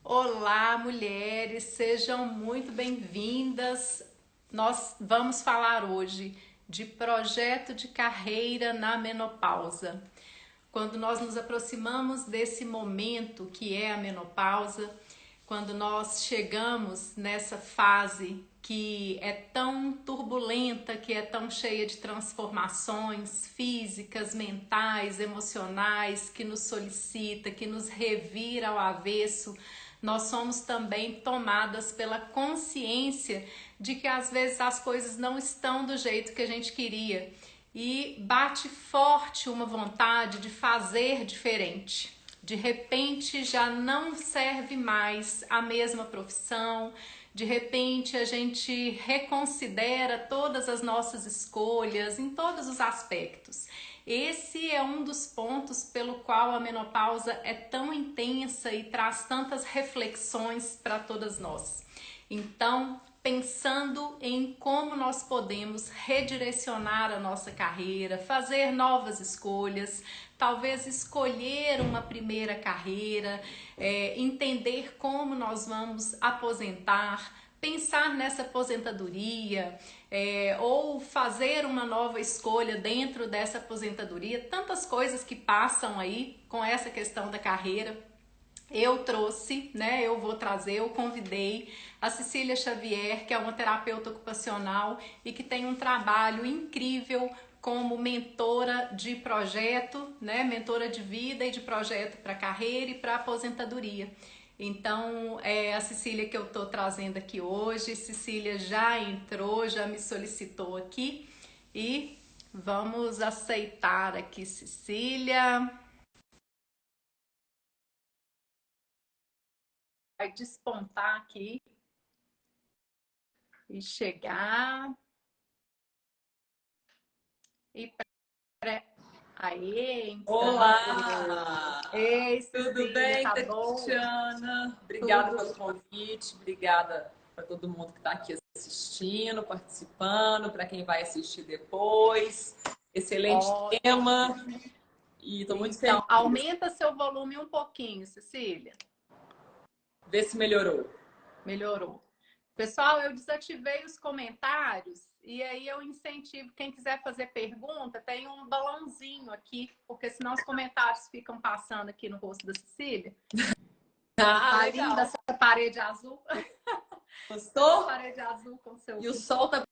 Olá, mulheres, sejam muito bem-vindas. Nós vamos falar hoje de projeto de carreira na menopausa. Quando nós nos aproximamos desse momento que é a menopausa, quando nós chegamos nessa fase que é tão turbulenta, que é tão cheia de transformações físicas, mentais, emocionais, que nos solicita, que nos revira ao avesso, nós somos também tomadas pela consciência de que às vezes as coisas não estão do jeito que a gente queria e bate forte uma vontade de fazer diferente. De repente já não serve mais a mesma profissão, de repente a gente reconsidera todas as nossas escolhas em todos os aspectos. Esse é um dos pontos pelo qual a menopausa é tão intensa e traz tantas reflexões para todas nós. Então, pensando em como nós podemos redirecionar a nossa carreira, fazer novas escolhas, talvez escolher uma primeira carreira, entender como nós vamos aposentar, pensar nessa aposentadoria, ou fazer uma nova escolha dentro dessa aposentadoria, tantas coisas que passam aí com essa questão da carreira. Eu trouxe, né? Eu vou trazer, eu convidei a Cecília Xavier, que é uma terapeuta ocupacional e que tem um trabalho incrível como mentora de projeto, né? Mentora de vida e de projeto para carreira e para aposentadoria. Então, é a Cecília que eu tô trazendo aqui hoje. Cecília já entrou, já me solicitou aqui e vamos aceitar aqui, Cecília. Vai despontar aqui e chegar e pré. Aê, então. Olá! Ei, Tudo Cecília, bem, tá bom? Tatiana? Obrigada Tudo. pelo convite, obrigada para todo mundo que está aqui assistindo, participando, para quem vai assistir depois. Excelente Ótimo. tema e estou muito feliz. Então, aumenta seu volume um pouquinho, Cecília. Vê se melhorou. Melhorou. Pessoal, eu desativei os comentários e aí eu incentivo quem quiser fazer pergunta, tem um balãozinho aqui, porque senão os comentários ficam passando aqui no rosto da Cecília. Ah, Tá linda legal. essa parede azul. Essa Gostou? parede azul com seu. E o sol tá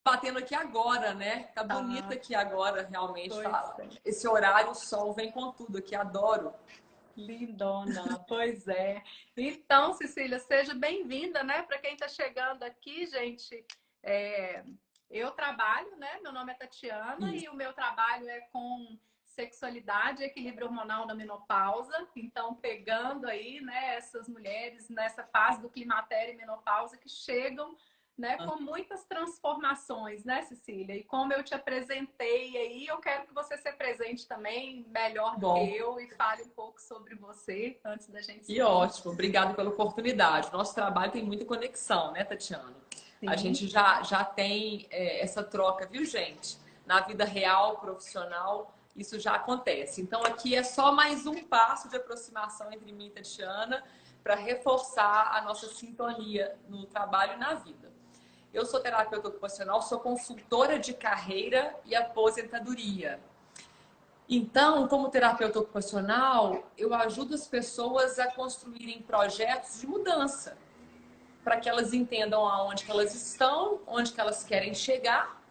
batendo aqui agora, né? Tá bonito Tá, aqui agora, realmente. pois Tá. é. Esse horário, o sol vem com tudo aqui, adoro. Lindona, pois é. Então, Cecília, seja bem-vinda, né? Para quem está chegando aqui, gente, é, eu trabalho, né? Meu nome é Tatiana Isso. e o meu trabalho é com sexualidade e equilíbrio hormonal na menopausa. Então, pegando aí, né, essas mulheres nessa fase do climatério e menopausa que chegam, né, com muitas transformações, né, Cecília? E como eu te apresentei aí, eu quero que você se apresente também melhor do que Bom. eu e fale um pouco sobre você antes da gente Que seguir. ótimo, obrigado pela oportunidade. Nosso trabalho tem muita conexão, né, Tatiana? A Sim. gente já tem essa troca, viu, gente? Na vida real, profissional, isso já acontece. Então, aqui é só mais um passo de aproximação entre mim e Tatiana para reforçar a nossa sintonia no trabalho e na vida. Eu sou terapeuta ocupacional, sou consultora de carreira e aposentadoria. Então, como terapeuta ocupacional, eu ajudo as pessoas a construírem projetos de mudança, para que elas entendam aonde que elas estão, onde que elas querem chegar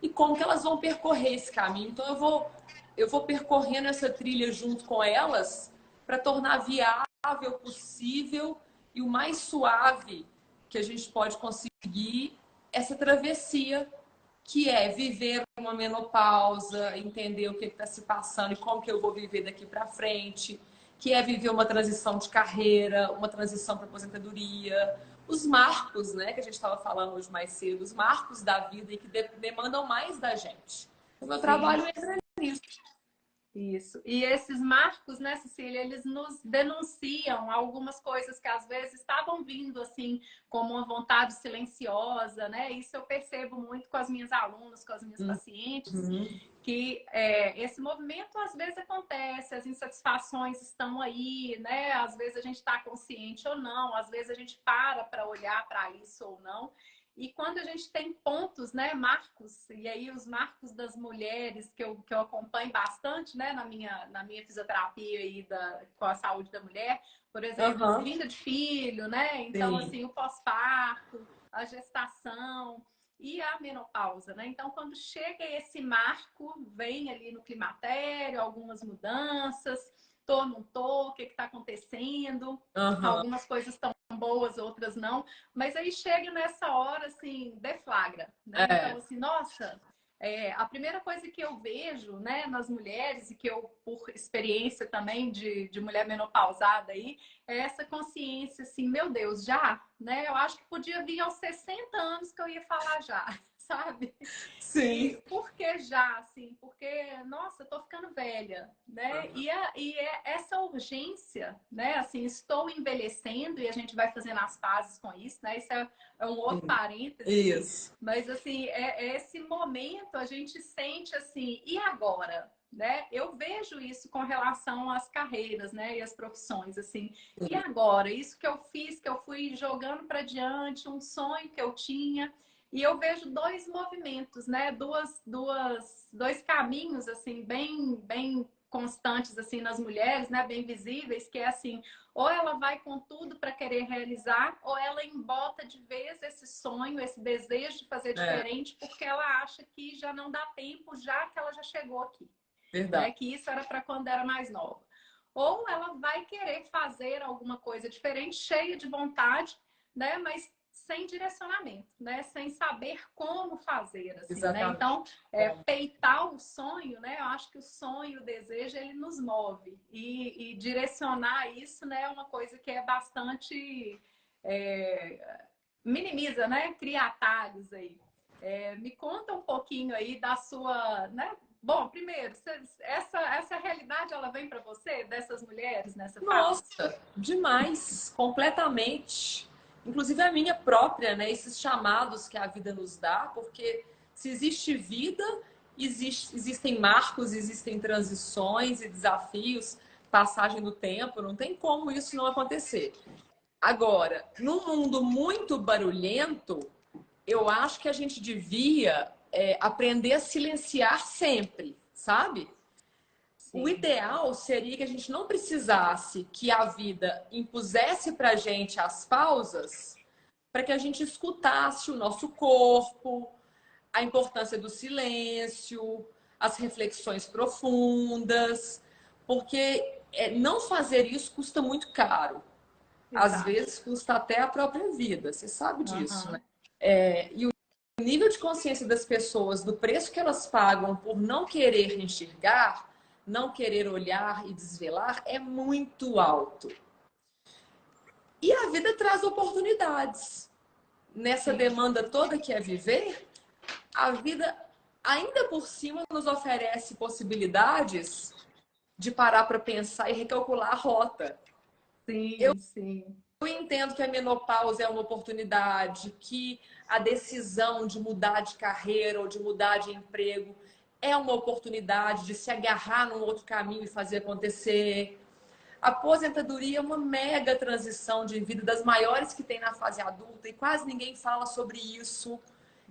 e como que elas vão percorrer esse caminho. Então, eu vou percorrendo essa trilha junto com elas para tornar viável, possível e o mais suave que a gente pode conseguir essa travessia que é viver uma menopausa, entender o que está se passando e como que eu vou viver daqui para frente, que é viver uma transição de carreira, uma transição para aposentadoria, os marcos, né, que a gente estava falando hoje mais cedo, os marcos da vida e que demandam mais da gente. O meu Sim. trabalho entra nisso. Isso. E esses marcos, né, Cecília, eles nos denunciam algumas coisas que às vezes estavam vindo assim como uma vontade silenciosa, né? Isso eu percebo muito com as minhas alunas, com as minhas pacientes, Uhum. que esse movimento às vezes acontece, as insatisfações estão aí, né? Às vezes a gente está consciente ou não, às vezes a gente para olhar para isso ou não. E quando a gente tem pontos, né, marcos, e aí os marcos das mulheres que eu acompanho bastante, né, na minha fisioterapia aí com a saúde da mulher, por exemplo, Aham, vinda de filho, né? Então, sim. assim, o pós-parto, a gestação e a menopausa, né? Então, quando chega esse marco, vem ali no climatério, algumas mudanças, tô, não tô, o que está acontecendo? Aham. Algumas coisas estão boas, outras não, mas aí chega nessa hora, assim, deflagra, né? Então, É. assim, nossa, a primeira coisa que eu vejo, né, nas mulheres, e que eu, por experiência também de mulher menopausada aí, é essa consciência, assim, meu Deus, já, né? Eu acho que podia vir aos 60 anos que eu ia falar já, sabe? Sim. E por que já, assim? Porque, nossa, eu tô ficando velha, né? Essa urgência, né? Assim, estou envelhecendo e a gente vai fazendo as pazes com isso, né? Isso é um outro Sim. parênteses, Isso. mas, assim, é esse momento a gente sente, assim, e agora? Né? Eu vejo isso com relação às carreiras, né, e às profissões, assim. E agora, isso que eu fiz, que eu fui jogando para diante, um sonho que eu tinha, e eu vejo dois movimentos, né? Dois caminhos assim bem constantes assim nas mulheres, né? Bem visíveis, que é assim, ou ela vai com tudo para querer realizar, ou ela embota de vez esse sonho, esse desejo de fazer É, diferente, porque ela acha que já não dá tempo, já que ela já chegou aqui, verdade. né? Que isso era para quando era mais nova. Ou ela vai querer fazer alguma coisa diferente, cheia de vontade, né? Mas sem direcionamento, né? Sem saber como fazer, assim, né? Exatamente. Então, peitar o sonho, né? Eu acho que o sonho, o desejo, ele nos move. E direcionar isso, né? É uma coisa que é bastante... minimiza, né? Cria atalhos aí. Me conta um pouquinho aí da sua, né? Bom, primeiro, essa realidade ela vem para você, dessas mulheres nessa fase? Nossa, demais, completamente. Inclusive a minha própria, né? Esses chamados que a vida nos dá, porque se existe vida, existem marcos, existem transições e desafios, passagem do tempo, não tem como isso não acontecer. Agora, num mundo muito barulhento, eu acho que a gente devia aprender a silenciar sempre, sabe? O Sim, ideal seria que a gente não precisasse que a vida impusesse para a gente as pausas para que a gente escutasse o nosso corpo, a importância do silêncio, as reflexões profundas, porque não fazer isso custa muito caro. Às exato. vezes custa até a própria vida, você sabe disso, né? Aham. E o nível de consciência das pessoas, do preço que elas pagam por não querer enxergar, não querer olhar e desvelar, é muito alto. E a vida traz oportunidades. Nessa Sim, demanda toda que é viver, a vida ainda por cima nos oferece possibilidades de parar para pensar e recalcular a rota. sim. Eu entendo que a menopausa é uma oportunidade, que a decisão de mudar de carreira ou de mudar de emprego é uma oportunidade de se agarrar num outro caminho e fazer acontecer. A aposentadoria é uma mega transição de vida, das maiores que tem na fase adulta, e quase ninguém fala sobre isso.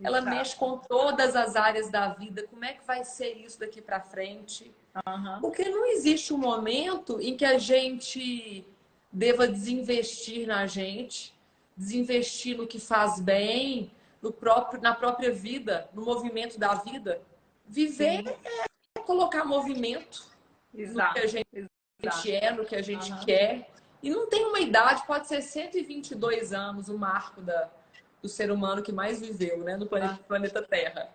Ela mexe Exato. com todas as áreas da vida. Como é que vai ser isso daqui para frente? Aham. Porque não existe um momento em que a gente deva desinvestir na gente, desinvestir no que faz bem, na própria vida, no movimento da vida. Viver Sim, é colocar movimento no que a exato. gente Exato. é, no que a gente Aham. quer. E não tem uma idade, pode ser 122 anos, o marco do ser humano que mais viveu, né, no Ah, planeta Terra.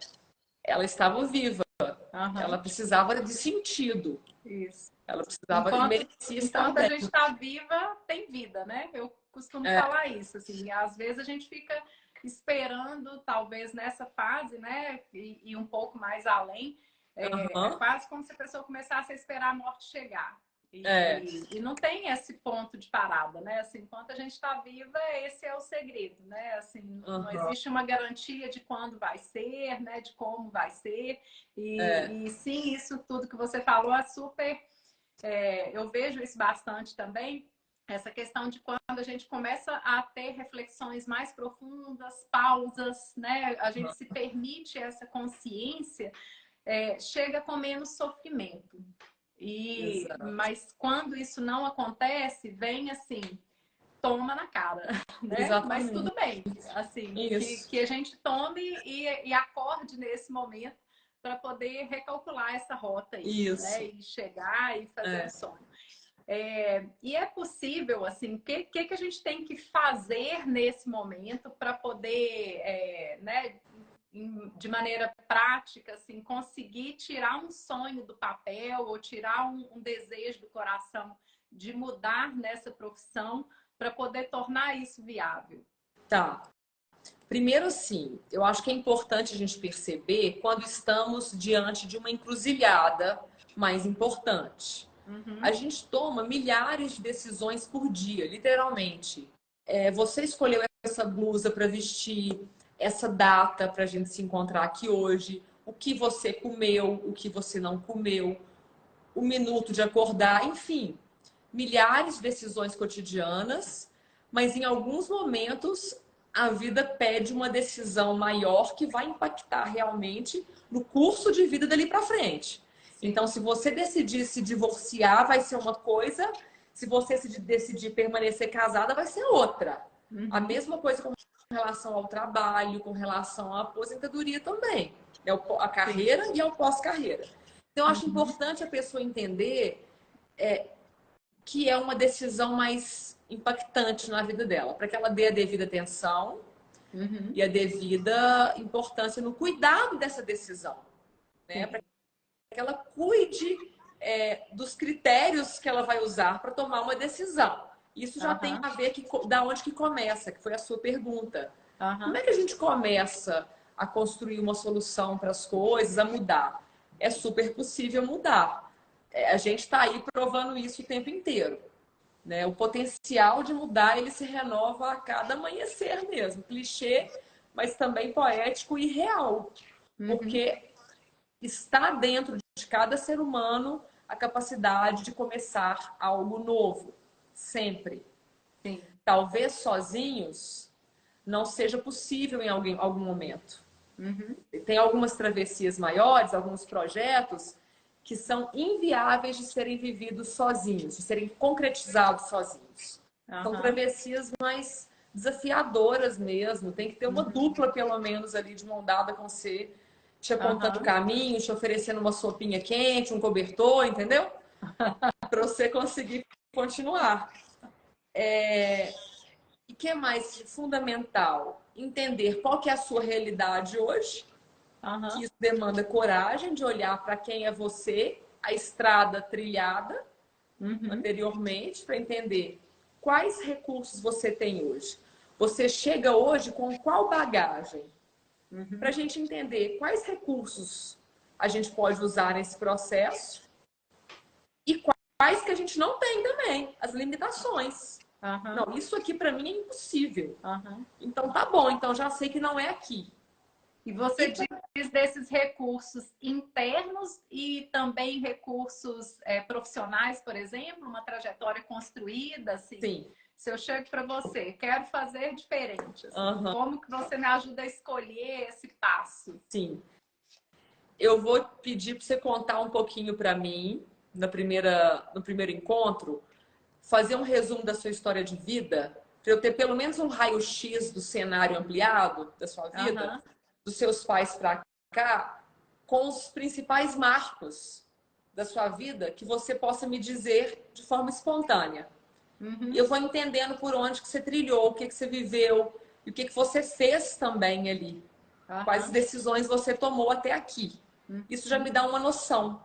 Ela estava viva, ela aham. precisava de sentido, Isso. ela precisava e merecia estar Enquanto a bem. gente está viva, tem vida, né? Eu costumo falar isso, assim. Às vezes a gente fica esperando, talvez nessa fase, né? E um pouco mais além. É Aham. quase como se a pessoa começasse a esperar a morte chegar. E não tem esse ponto de parada, né? Assim, enquanto a gente está viva, esse é o segredo, né? Assim, não existe uma garantia de quando vai ser, né? De como vai ser. E sim, isso tudo que você falou é super... eu vejo isso bastante também, essa questão de quando a gente começa a ter reflexões mais profundas, pausas, né? A gente se permite essa consciência, chega com menos sofrimento. Mas quando isso não acontece, vem assim, toma na cara, né? Exatamente. Mas tudo bem, assim, que a gente tome e acorde nesse momento para poder recalcular essa rota aí, né? E chegar e fazer um sonho. E é possível, assim, o que a gente tem que fazer nesse momento para poder, né, de maneira prática, assim, conseguir tirar um sonho do papel ou tirar um desejo do coração de mudar nessa profissão para poder tornar isso viável? Tá. Primeiro, assim, eu acho que é importante a gente perceber quando estamos diante de uma encruzilhada mais importante. A gente toma milhares de decisões por dia, literalmente. Você escolheu essa blusa para vestir, essa data para a gente se encontrar aqui hoje, o que você comeu, o que você não comeu, o minuto de acordar, enfim, milhares de decisões cotidianas, mas em alguns momentos a vida pede uma decisão maior que vai impactar realmente no curso de vida dali para frente. Então, se você decidir se divorciar, vai ser uma coisa. Se você decidir permanecer casada, vai ser outra. A mesma coisa com relação ao trabalho, com relação à aposentadoria também. A carreira e ao pós-carreira. Então, eu acho importante a pessoa entender que é uma decisão mais impactante na vida dela, para que ela dê a devida atenção e a devida importância no cuidado dessa decisão, né? Para que ela cuide dos critérios que ela vai usar para tomar uma decisão. Isso já tem a ver da onde que começa, que foi a sua pergunta. Como é que a gente começa a construir uma solução para as coisas, a mudar? É super possível mudar. A gente está aí provando isso o tempo inteiro, né? O potencial de mudar, ele se renova a cada amanhecer mesmo. Clichê, mas também poético e real. Porque está dentro de cada ser humano a capacidade de começar algo novo, sempre. Sim. Talvez sozinhos não seja possível em algum momento. Tem algumas travessias maiores, alguns projetos que são inviáveis de serem vividos sozinhos, de serem concretizados sozinhos. São travessias mais desafiadoras mesmo. Tem que ter uma dupla, pelo menos, ali de mão dada com você, te apontando o caminho, te oferecendo uma sopinha quente, um cobertor, entendeu? Para você conseguir continuar. E o que é mais fundamental? Entender qual que é a sua realidade hoje, que isso demanda coragem de olhar para quem é você, a estrada trilhada anteriormente, para entender quais recursos você tem hoje. Você chega hoje com qual bagagem? Para a gente entender quais recursos a gente pode usar nesse processo e quais que a gente não tem também, as limitações. Não, isso aqui para mim é impossível. Então tá bom, então já sei que não é aqui. E você diz desses recursos internos e também recursos profissionais, por exemplo, uma trajetória construída, assim. Sim. Se eu chego para você, quero fazer diferente, assim, como que você me ajuda a escolher esse passo? Sim. Eu vou pedir para você contar um pouquinho para mim, no primeiro encontro, fazer um resumo da sua história de vida, para eu ter pelo menos um raio-x do cenário ampliado da sua vida, dos seus pais para cá, com os principais marcos da sua vida que você possa me dizer de forma espontânea. E eu vou entendendo por onde que você trilhou, o que que você viveu e o que que você fez também ali. Quais decisões você tomou até aqui. Isso já me dá uma noção.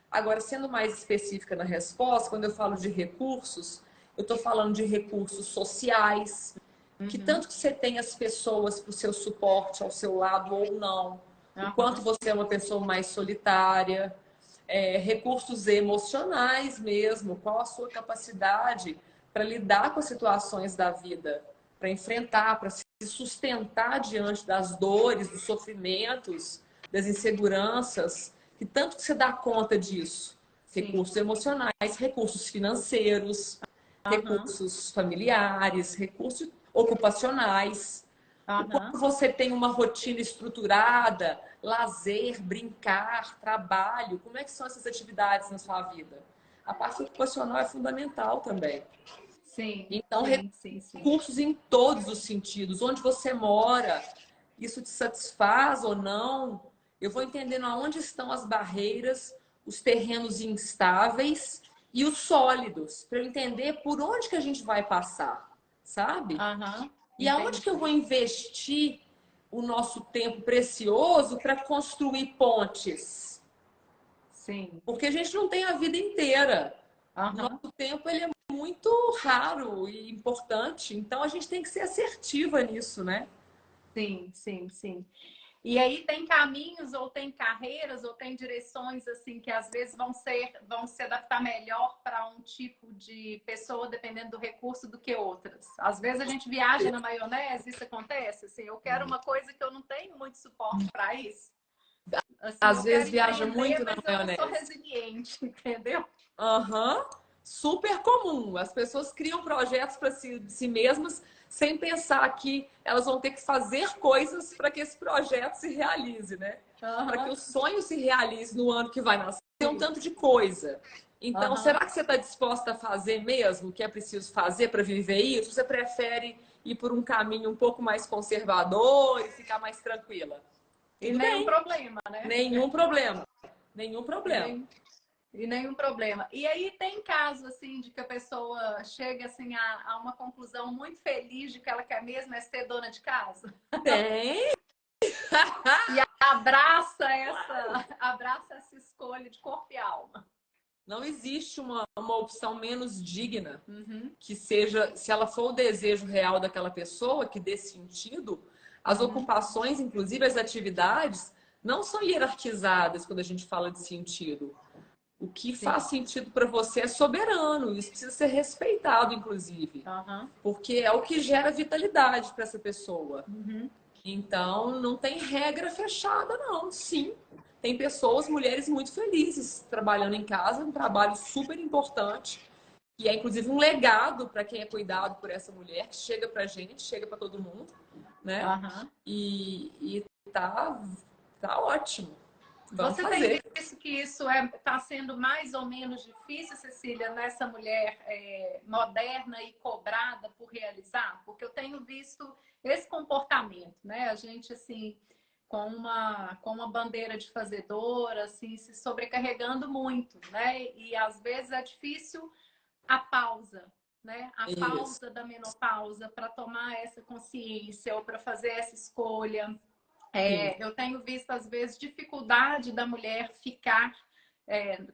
Agora, sendo mais específica na resposta, quando eu falo de recursos, eu estou falando de recursos sociais, que tanto que você tem as pessoas para o seu suporte ao seu lado ou não, o quanto você é uma pessoa mais solitária, recursos emocionais mesmo, qual a sua capacidade para lidar com as situações da vida, para enfrentar, para se sustentar diante das dores, dos sofrimentos, das inseguranças, que tanto que você dá conta disso. Sim. Recursos emocionais, recursos financeiros, Aham. recursos familiares, recursos ocupacionais. O quanto Aham. você tem uma rotina estruturada, lazer, brincar, trabalho, como é que são essas atividades na sua vida? A parte ocupacional é fundamental também. Sim, Então, sim, sim, sim. recursos em todos os sentidos. Onde você mora, isso te satisfaz ou não? Eu vou entendendo aonde estão as barreiras, os terrenos instáveis e os sólidos, para eu entender por onde que a gente vai passar, sabe? Aham. E aonde que eu Entendi. vou investir o nosso tempo precioso para construir pontes? Sim. Porque a gente não tem a vida inteira. O Aham. nosso tempo ele é muito raro e importante, então a gente tem que ser assertiva nisso, né? Sim, sim, sim. E aí tem caminhos ou tem carreiras ou tem direções assim que às vezes vão se adaptar melhor para um tipo de pessoa dependendo do recurso do que outras. Às vezes a gente viaja na maionese, isso acontece assim, eu quero uma coisa que eu não tenho muito suporte para isso. Assim, Às eu quero vezes viaja empreender, muito na mas eu não sou maionese. resiliente, entendeu? Aham. Super comum. As pessoas criam projetos para si mesmas sem pensar que elas vão ter que fazer coisas para que esse projeto se realize, né? Para que Aham. o sonho se realize no ano que vai nascer, tem um Sim. tanto de coisa. Então, será Aham. que você está disposta a fazer mesmo o que é preciso fazer para viver isso? Você prefere ir por um caminho um pouco mais conservador e ficar mais tranquila? E Tudo nenhum bem, problema, né? nenhum problema. Nenhum E problema. nem, e nenhum problema. E aí tem caso assim de que a pessoa chega assim a uma conclusão muito feliz de que ela quer mesmo é ser dona de casa Tem. e abraça essa escolha de corpo e alma. Não existe uma opção menos digna Uhum, que seja, se ela for o desejo real daquela pessoa, que dê sentido, as uhum, ocupações, inclusive as atividades, não são hierarquizadas quando a gente fala de sentido. O que faz sim. sentido para você é soberano, isso precisa ser respeitado, inclusive, Uhum, porque é o que gera vitalidade para essa pessoa. uhum, Então, não tem regra fechada, não. Sim, tem pessoas, mulheres muito felizes trabalhando em casa, um trabalho super importante, que é inclusive um legado para quem é cuidado por essa mulher, que chega para gente, chega para todo mundo, né? uhum. E tá ótimo. Vamos Você tem fazer. visto que isso está sendo mais ou menos difícil, Cecília, nessa mulher moderna e cobrada por realizar? Porque eu tenho visto esse comportamento, né? A gente, assim, com uma bandeira de fazedora, assim, se sobrecarregando muito, né? E às vezes é difícil a pausa, né? A Isso. pausa da menopausa para tomar essa consciência ou para fazer essa escolha. Sim. Eu tenho visto, às vezes, dificuldade da mulher ficar,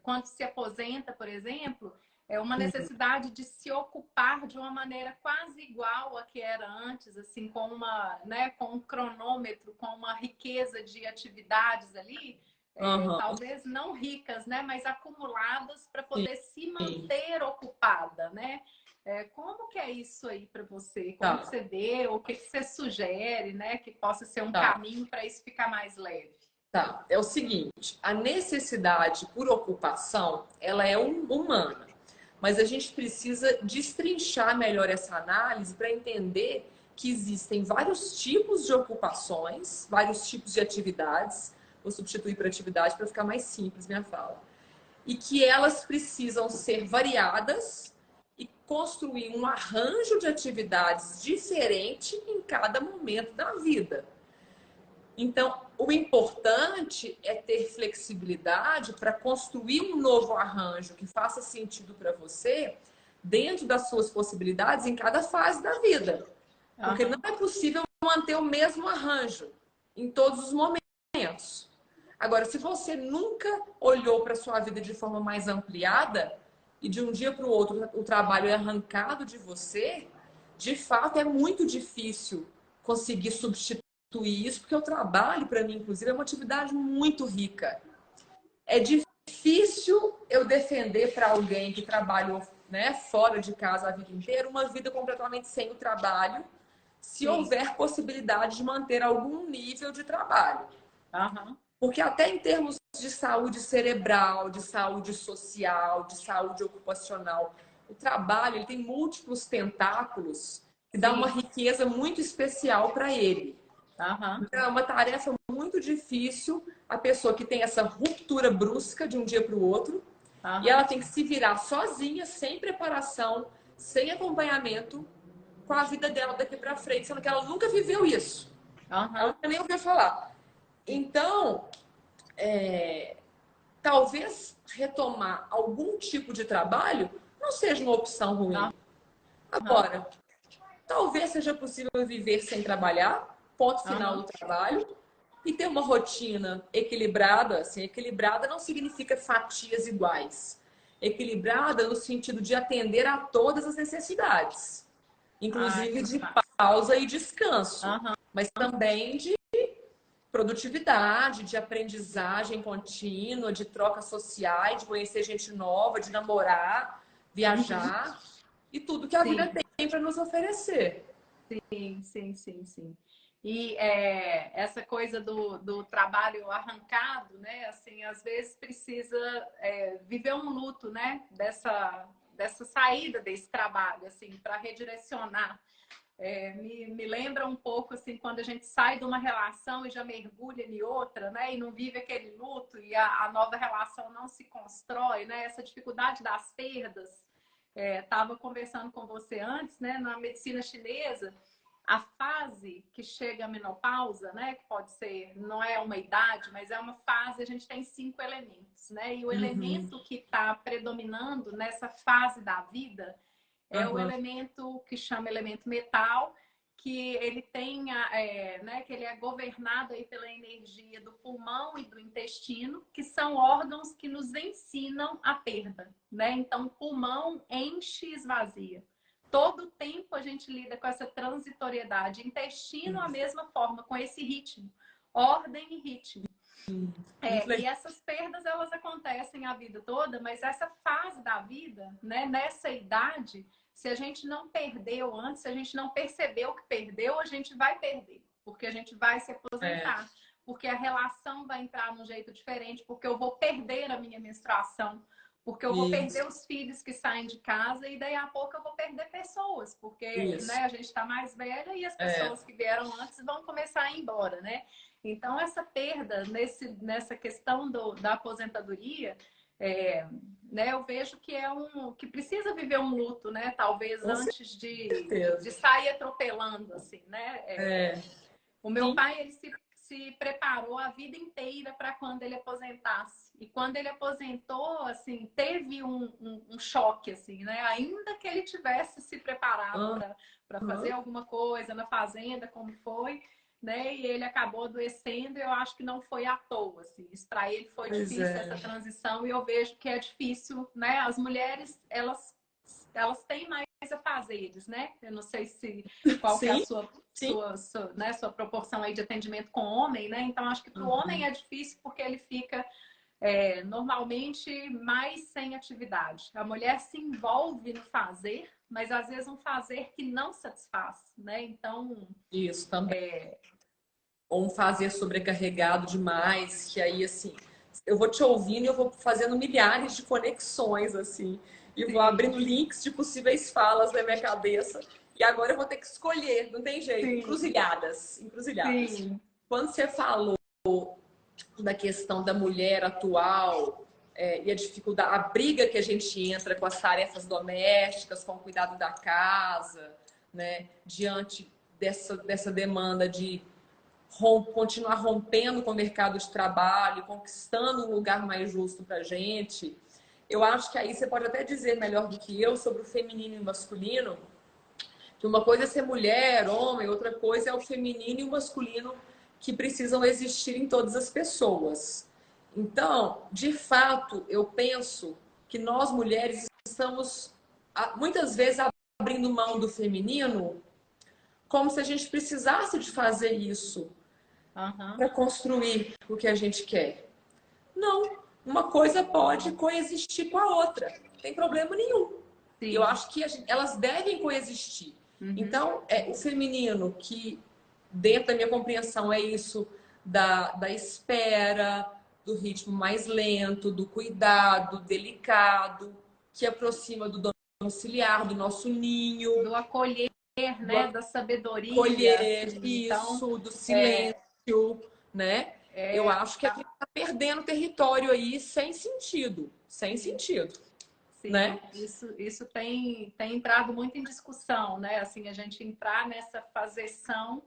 quando se aposenta, por exemplo, é uma necessidade de se ocupar de uma maneira quase igual a que era antes, assim, né, com um cronômetro, com uma riqueza de atividades ali, Aham. talvez não ricas, né, mas acumuladas para Sim. poder se manter ocupada, né? Como que é isso aí para você? Como que Tá, você vê? O que que você sugere, né? Que possa ser um tá. caminho para isso ficar mais leve? Tá, é o seguinte, a necessidade por ocupação, ela é humana, mas a gente precisa destrinchar melhor essa análise para entender que existem vários tipos de ocupações, vários tipos de atividades, vou substituir por atividade para ficar mais simples minha fala, e que elas precisam ser variadas e construir um arranjo de atividades diferente em cada momento da vida. Então, o importante é ter flexibilidade para construir um novo arranjo que faça sentido para você dentro das suas possibilidades em cada fase da vida. Porque não Aham, é possível manter o mesmo arranjo em todos os momentos. Agora, se você nunca olhou para a sua vida de forma mais ampliada e de um dia para o outro o trabalho é arrancado de você, de fato é muito difícil conseguir substituir isso, porque o trabalho, para mim, inclusive, é uma atividade muito rica. É difícil difícil eu defender para alguém que trabalhou, né, fora de casa a vida inteira, uma vida completamente sem o trabalho, se Sim. houver possibilidade de manter algum nível de trabalho. Aham. Porque até em termos de saúde cerebral, de saúde social, de saúde ocupacional, o trabalho ele tem múltiplos tentáculos que dá uma Sim. riqueza muito especial para ele. Aham. Então, é uma tarefa muito difícil a pessoa que tem essa ruptura brusca de um dia para o outro e ela Aham. tem que se virar sozinha, sem preparação, sem acompanhamento, com a vida dela daqui para frente, sendo que ela nunca viveu isso. Ela Aham. nunca nem ouviu falar. Sim. Então, talvez retomar algum tipo de trabalho não seja uma opção ruim. Aham. Agora, talvez seja possível viver sem trabalhar, ponto final Aham. do trabalho, e ter uma rotina equilibrada. Assim, equilibrada não significa fatias iguais. Equilibrada no sentido de atender a todas as necessidades, Ah, inclusive que de massa. pausa e descanso, Aham. mas também de produtividade, de aprendizagem contínua, de trocas sociais, de conhecer gente nova, de namorar, Uhum. viajar e tudo que a vida Sim. tem para nos oferecer. Sim, sim, sim, sim. E essa coisa do trabalho arrancado, né? Assim, às vezes precisa viver um luto, né? Dessa saída desse trabalho, assim, para redirecionar. Me lembra um pouco, assim, quando a gente sai de uma relação e já mergulha em outra, né? E não vive aquele luto e a nova relação não se constrói, né? Essa dificuldade das perdas. Estava conversando com você antes, né? Na medicina chinesa, a fase que chega à menopausa, né, que pode ser, não é uma idade, mas é uma fase, a gente tem 5 elementos, né? E o Uhum, elemento que está predominando nessa fase da vida é o uhum. elemento que chama elemento metal, que ele tem, né, que ele é governado aí pela energia do pulmão e do intestino, que são órgãos que nos ensinam a perda, né? Então, o pulmão enche e esvazia. Todo o tempo a gente lida com essa transitoriedade. Intestino, a mesma forma, com esse ritmo. Ordem e ritmo. Muito E legal. essas perdas, elas acontecem a vida toda, mas essa fase da vida, né, nessa idade, se a gente não perdeu antes, se a gente não percebeu que perdeu, a gente vai perder. Porque a gente vai se É, aposentar. Porque a relação vai entrar num jeito diferente. Porque eu vou perder a minha menstruação. Porque eu vou perder isso, os filhos que saem de casa e daí a pouco eu vou perder pessoas, porque, isso. né, a gente está mais velha e as É, pessoas que vieram antes vão começar a ir embora, né? Então essa perda nessa questão da aposentadoria, é, né, eu vejo que que precisa viver um luto, né? Talvez com antes de certeza. sair atropelando, assim, né? É, O meu sim, pai, ele se preparou a vida inteira para quando ele aposentasse. E quando ele aposentou, assim, teve um choque, assim, né? Ainda que ele tivesse se preparado para fazer uhum. alguma coisa na fazenda, como foi, né? E ele acabou adoecendo, e eu acho que não foi à toa, assim. Isso para ele foi Pois difícil, é. essa transição, e eu vejo que é difícil, né? As mulheres, elas têm mais afazeres, né? Eu não sei se qual que é a Sim, sim. né, sua proporção aí de atendimento com homem, né? Então, acho que para o homem Uhum. é difícil porque ele fica normalmente mais sem atividade. A mulher se envolve no fazer, mas às vezes um fazer que não satisfaz, né? Então, Isso também. Ou um fazer sobrecarregado demais, que aí, assim, eu vou te ouvindo e eu vou fazendo milhares de conexões, assim, e vou sim, abrindo links de possíveis falas na minha cabeça. E agora eu vou ter que escolher, não tem jeito. sim, Encruzilhadas, encruzilhadas. sim, Quando você falou da questão da mulher atual e a dificuldade, a briga que a gente entra com as tarefas domésticas, com o cuidado da casa, né, diante dessa demanda de continuar rompendo com o mercado de trabalho, conquistando um lugar mais justo para a gente. Eu acho que aí você pode até dizer melhor do que eu sobre o feminino e o masculino, que uma coisa é ser mulher, homem, outra coisa é o feminino e o masculino que precisam existir em todas as pessoas. Então, de fato, eu penso que nós mulheres estamos muitas vezes abrindo mão do feminino como se a gente precisasse de fazer isso aham, para construir o que a gente quer. Não. uma coisa pode coexistir com a outra. Não tem problema nenhum. Eu Sim. acho que elas devem coexistir. Uhum. Então, o feminino, que dentro da minha compreensão é isso da espera, do ritmo mais lento, do cuidado, delicado, que aproxima do domiciliar, do nosso ninho, Do acolher, do né? Da sabedoria, acolher, assim. Então, isso, do silêncio, né? Eu é, acho que a gente está perdendo território aí sem sentido, sem sim. sentido, Sim, né? isso tem entrado muito em discussão, né? Assim, a gente entrar nessa faseção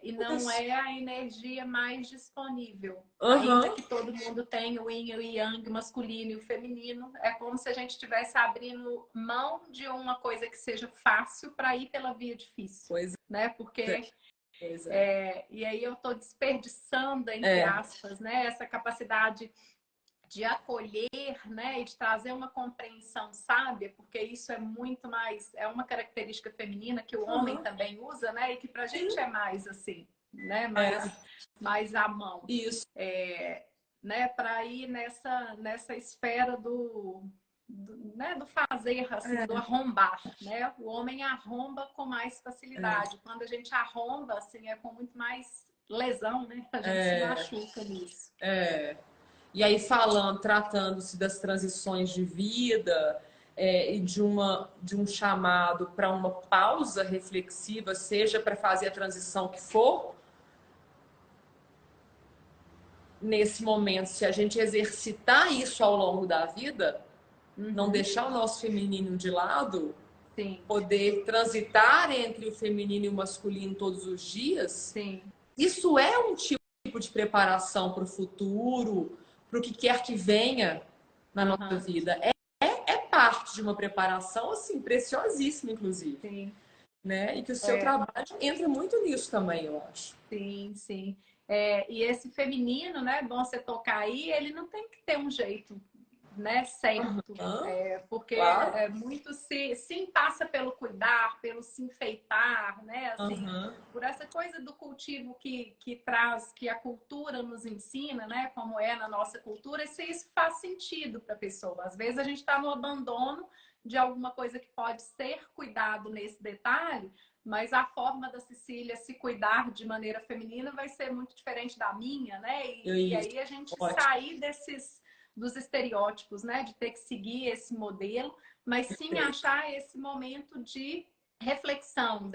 e não Isso. é a energia mais disponível. Ainda Aham. que todo mundo tenha o yin e o yang, o masculino e o feminino, é como se a gente estivesse abrindo mão de uma coisa que seja fácil para ir pela via difícil, Pois né? é, Porque pois é. e aí eu estou desperdiçando, entre É, aspas, né? Essa capacidade de acolher, né, e de trazer uma compreensão sábia, porque isso é muito mais, é uma característica feminina que o homem aham. também usa, né, e que pra gente é mais assim, né, É, mais à mão, isso. né, para ir nessa esfera né, do fazer, assim, do É, arrombar, né? O homem arromba com mais é, facilidade. Quando a gente arromba, assim, é com muito mais lesão, né? A gente se é, machuca nisso. é. E aí falando, tratando-se das transições de vida e de um chamado para uma pausa reflexiva, seja para fazer a transição que for, nesse momento, se a gente exercitar isso ao longo da vida, não Uhum, deixar o nosso feminino de lado, sim. poder transitar entre o feminino e o masculino todos os dias, Sim, isso é um tipo de preparação para o futuro, para o que quer que venha na nossa aham, vida. É parte de uma preparação assim preciosíssima, inclusive, sim, né? E que o seu é, trabalho entra muito nisso também, eu acho. sim, sim. E esse feminino, né, bom você tocar aí, ele não tem que ter um jeito, né, certo, Aham, porque claro. muito sim passa pelo cuidar, pelo se enfeitar, né, assim, Aham, por essa coisa do cultivo que traz, que a cultura nos ensina, né, como é na nossa cultura, e se isso faz sentido para a pessoa. Às vezes a gente está no abandono de alguma coisa que pode ser cuidado nesse detalhe, mas a forma da Cecília se cuidar de maneira feminina vai ser muito diferente da minha, né? E isso, aí a gente ótimo. sair dos estereótipos, né? De ter que seguir esse modelo, mas sim Perfeito. achar esse momento de reflexão,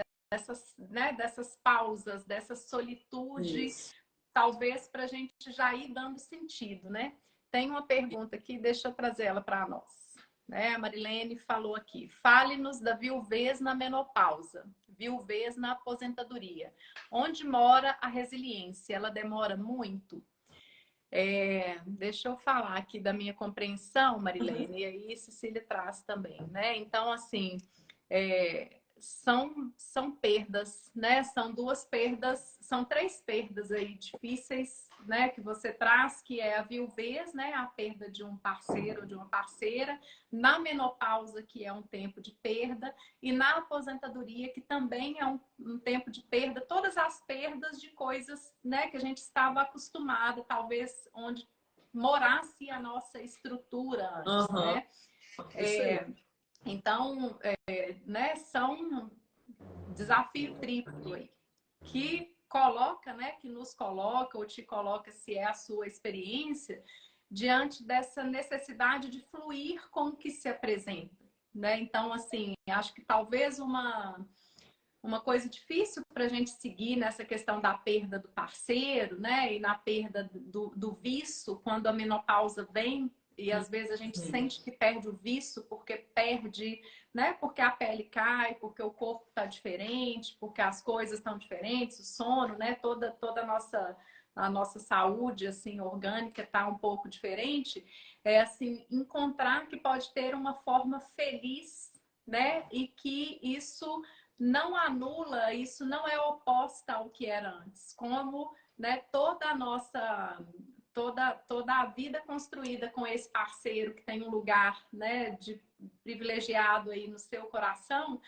dessas pausas, dessa solitude, Isso. talvez para a gente já ir dando sentido, né? Tem uma pergunta aqui, deixa eu trazer ela para nós. Né? A Marilene falou aqui: fale-nos da viuvez na menopausa, viuvez na aposentadoria. Onde mora a resiliência? Ela demora muito? Deixa eu falar aqui da minha compreensão, Marilene, e aí Cecília traz também, né? Então, assim, são perdas, né? São duas perdas, são três perdas aí difíceis, né? Que você traz, que é a viuvez, né? A perda de um parceiro ou de uma parceira, na menopausa, que é um tempo de perda, e na aposentadoria, que também é um tempo de perda, todas as perdas de coisas, né? Que a gente estava acostumado, talvez onde morasse a nossa estrutura antes, Aham, né? isso aí. Então, né, são desafio triplo aí, que coloca, né, que nos coloca ou te coloca, se é a sua experiência, diante dessa necessidade de fluir com o que se apresenta, né? Então, assim, acho que talvez uma coisa difícil para a gente seguir nessa questão da perda do parceiro, né? E na perda do vício, quando a menopausa vem, e às vezes a gente Uhum. sente que perde o vício porque perde, né? Porque a pele cai, porque o corpo está diferente, porque as coisas estão diferentes, o sono, né? Toda a nossa saúde assim orgânica está um pouco diferente. É assim, encontrar que pode ter uma forma feliz, né? E que isso não anula, isso não é oposta ao que era antes. Como, né, toda a vida construída com esse parceiro que tem um lugar, né, de privilegiado aí no seu coração,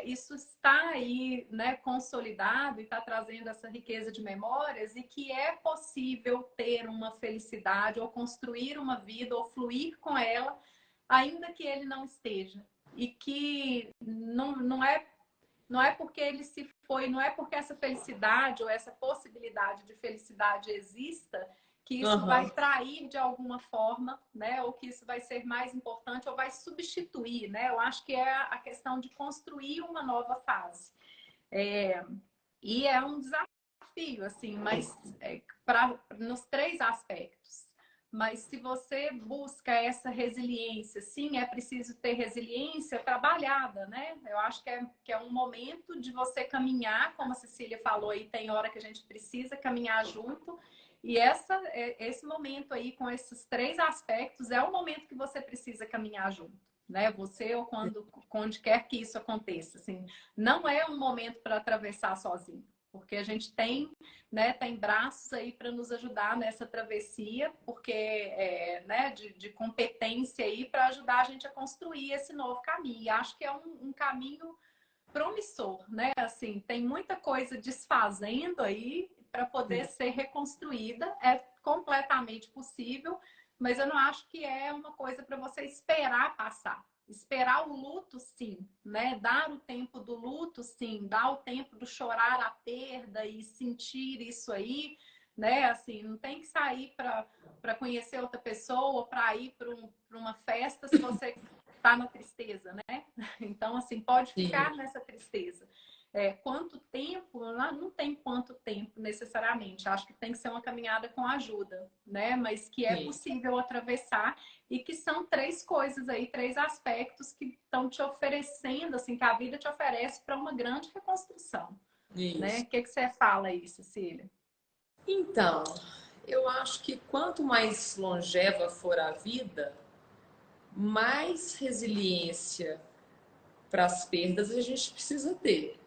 isso está aí, né, consolidado e está trazendo essa riqueza de memórias e que é possível ter uma felicidade ou construir uma vida ou fluir com ela, ainda que ele não esteja. E que não é porque ele se foi, não é porque essa felicidade ou essa possibilidade de felicidade exista que isso vai trair de alguma forma, né? Ou que isso vai ser mais importante ou vai substituir, né? Eu acho que é a questão de construir uma nova fase. E é um desafio, assim, mas nos três aspectos. Mas se você busca essa resiliência, sim, é preciso ter resiliência trabalhada, né? Eu acho que é um momento de você caminhar, como a Cecília falou aí, tem hora que a gente precisa caminhar junto. E esse momento aí, com esses três aspectos, é o momento que você precisa caminhar junto, né? Você ou onde quer que isso aconteça, assim, não é um momento para atravessar sozinho, porque a gente tem, né, tem braços aí para nos ajudar nessa travessia, porque né, de competência aí para ajudar a gente a construir esse novo caminho. E acho que é um caminho promissor, né? Assim, tem muita coisa desfazendo aí para poder ser reconstruída. É completamente possível, mas eu não acho que é uma coisa para você esperar passar. Esperar o luto, sim, né? Dar o tempo do luto, sim. Dar o tempo do chorar a perda e sentir isso aí, né? Assim, não tem que sair para conhecer outra pessoa, para ir para uma festa se você está na tristeza, né? Então, assim, pode ficar nessa tristeza. Quanto tempo? Não tem quanto tempo necessariamente. Acho que tem que ser uma caminhada com ajuda, né? Mas que é possível atravessar e que são três coisas aí, três aspectos que estão te oferecendo, assim, que a vida te oferece para uma grande reconstrução, né? O que você fala aí, Cecília? Então, eu acho que quanto mais longeva for a vida, mais resiliência para as perdas a gente precisa ter.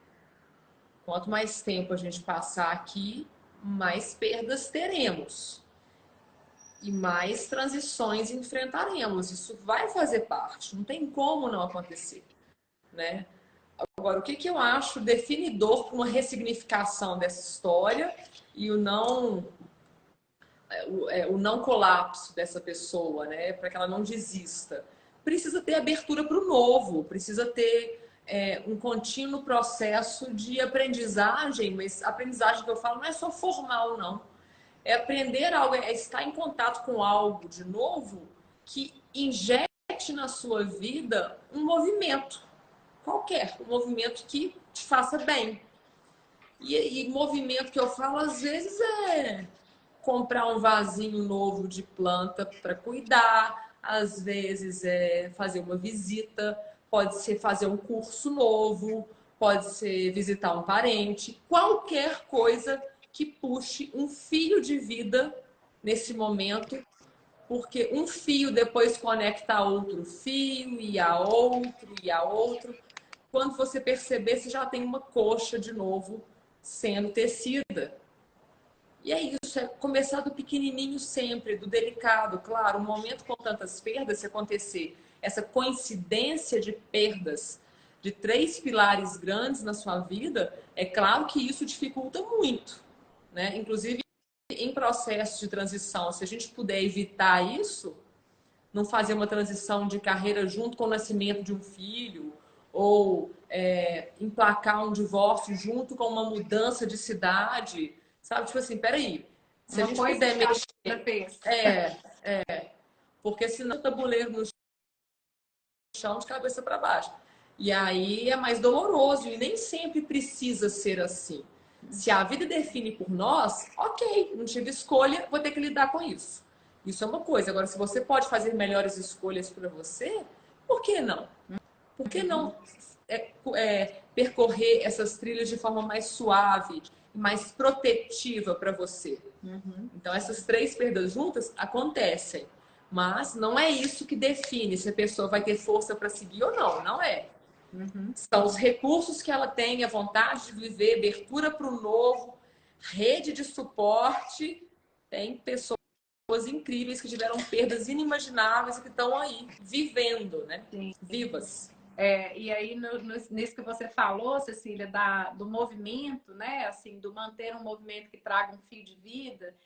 Quanto mais tempo a gente passar aqui, mais perdas teremos e mais transições enfrentaremos. Isso vai fazer parte, não tem como não acontecer, né? Agora, o que eu acho definidor para uma ressignificação dessa história e o não colapso dessa pessoa, né? Para que ela não desista. Precisa ter abertura para o novo, precisa ter um contínuo processo de aprendizagem, mas a aprendizagem que eu falo não é só formal, não. É aprender algo, é estar em contato com algo de novo que injete na sua vida um movimento qualquer, um movimento que te faça bem. E movimento que eu falo às vezes é comprar um vasinho novo de planta para cuidar, às vezes é fazer uma visita, pode ser fazer um curso novo, pode ser visitar um parente, qualquer coisa que puxe um fio de vida nesse momento, porque um fio depois conecta a outro fio e a outro e a outro. Quando você perceber, você já tem uma coxa de novo sendo tecida. E é isso, é começar do pequenininho sempre, do delicado. Claro, um momento com tantas perdas, se acontecer essa coincidência de perdas de três pilares grandes na sua vida, é claro que isso dificulta muito, né? Inclusive, em processo de transição, se a gente puder evitar isso, não fazer uma transição de carreira junto com o nascimento de um filho, ou emplacar um divórcio junto com uma mudança de cidade, sabe? Tipo assim, peraí, se a Uma gente coisa puder de cada mexer, vez. porque senão o tabuleiro no chão de cabeça para baixo. E aí é mais doloroso e nem sempre precisa ser assim. Se a vida define por nós, ok, não tive escolha, vou ter que lidar com isso. Isso é uma coisa. Agora, se você pode fazer melhores escolhas para você, por que não? Por que não percorrer essas trilhas de forma mais suave, mais protetiva para você? Então, essas três perdas juntas acontecem. Mas não é isso que define se a pessoa vai ter força para seguir ou não. Não é. São os recursos que ela tem, a vontade de viver, abertura para o novo, rede de suporte. Tem pessoas incríveis que tiveram perdas inimagináveis e que estão aí, vivendo, né? Sim. Vivas. E aí, nisso que você falou, Cecília, do movimento, né? Assim, do manter um movimento que traga um fio de vida,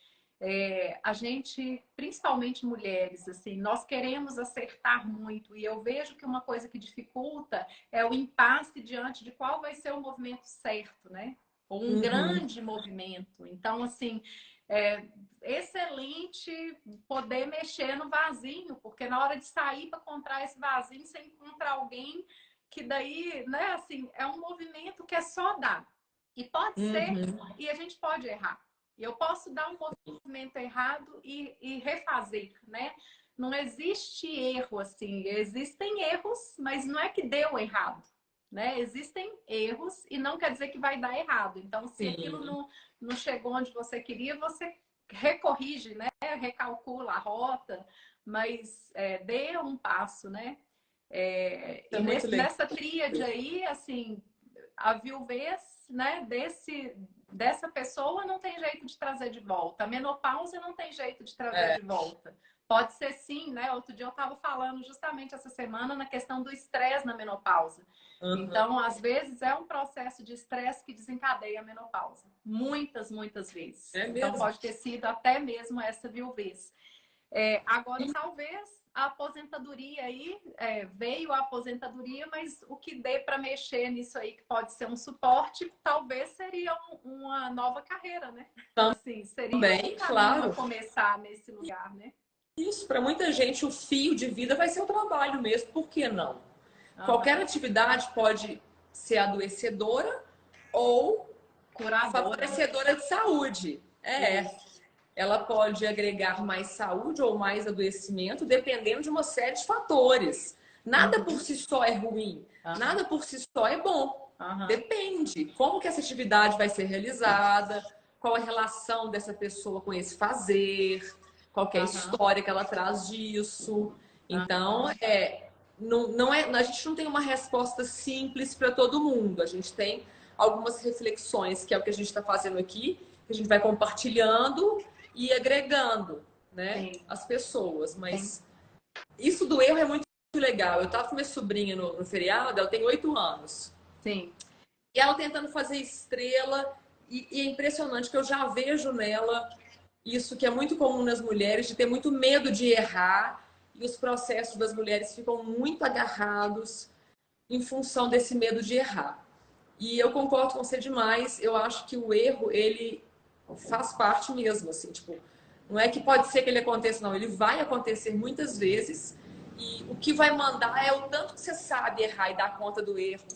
a gente, principalmente mulheres, assim, nós queremos acertar muito. E eu vejo que uma coisa que dificulta é o impasse diante de qual vai ser o movimento certo, né? Ou um Uhum. grande movimento. Então, assim, é excelente poder mexer no vasinho, porque na hora de sair para comprar esse vasinho, você encontra alguém que daí, né, assim, é um movimento que é só dar. E pode ser, Uhum. e a gente pode errar. E eu posso dar um movimento errado e refazer, né? Não existe erro assim. Existem erros, mas não é que deu errado, né? Existem erros e não quer dizer que vai dar errado. Então, se aquilo Sim. não chegou onde você queria, você recorrige, né? Recalcula a rota, mas dê um passo, né? Isso é E muito legal. nessa tríade aí, assim, a viuvez, né, dessa pessoa não tem jeito de trazer de volta. A menopausa não tem jeito de trazer É. de volta. Pode ser sim, né? Outro dia eu estava falando justamente essa semana na questão do estresse na menopausa. Uhum. Então, às vezes, é um processo de estresse que desencadeia a menopausa. Muitas, muitas vezes. É Então, mesmo. pode ter sido até mesmo essa viuvez. Agora, talvez a aposentadoria aí, veio a aposentadoria, mas o que dê para mexer nisso aí, que pode ser um suporte, talvez seria uma nova carreira, né? Assim, seria um Também, caminho a claro. começar nesse lugar, né? Isso, para muita gente, o fio de vida vai ser o trabalho mesmo, por que não? Qualquer Aham. atividade pode ser adoecedora ou Curadora, né? favorecedora de saúde. Isso. Ela pode agregar mais saúde ou mais adoecimento, dependendo de uma série de fatores. Nada por Uhum. si só é ruim, Aham. nada por si só é bom. Aham. Depende como que essa atividade vai ser realizada, qual a relação dessa pessoa com esse fazer, qual que é a Aham. história que ela traz disso. Então, Aham. não é, a gente não tem uma resposta simples para todo mundo. A gente tem algumas reflexões, que é o que a gente está fazendo aqui, que a gente vai compartilhando e agregando, né, Sim. as pessoas. Sim. Mas isso do erro é muito legal. Eu estava com minha sobrinha no feriado, ela tem 8 anos. Sim. E ela tentando fazer estrela, e é impressionante que eu já vejo nela isso que é muito comum nas mulheres, de ter muito medo de errar, e os processos das mulheres ficam muito agarrados em função desse medo de errar. E eu concordo com você demais, eu acho que o erro, ele faz parte mesmo, assim, tipo, não é que pode ser que ele aconteça, não, ele vai acontecer muitas vezes, e o que vai mandar é o tanto que você sabe errar e dar conta do erro,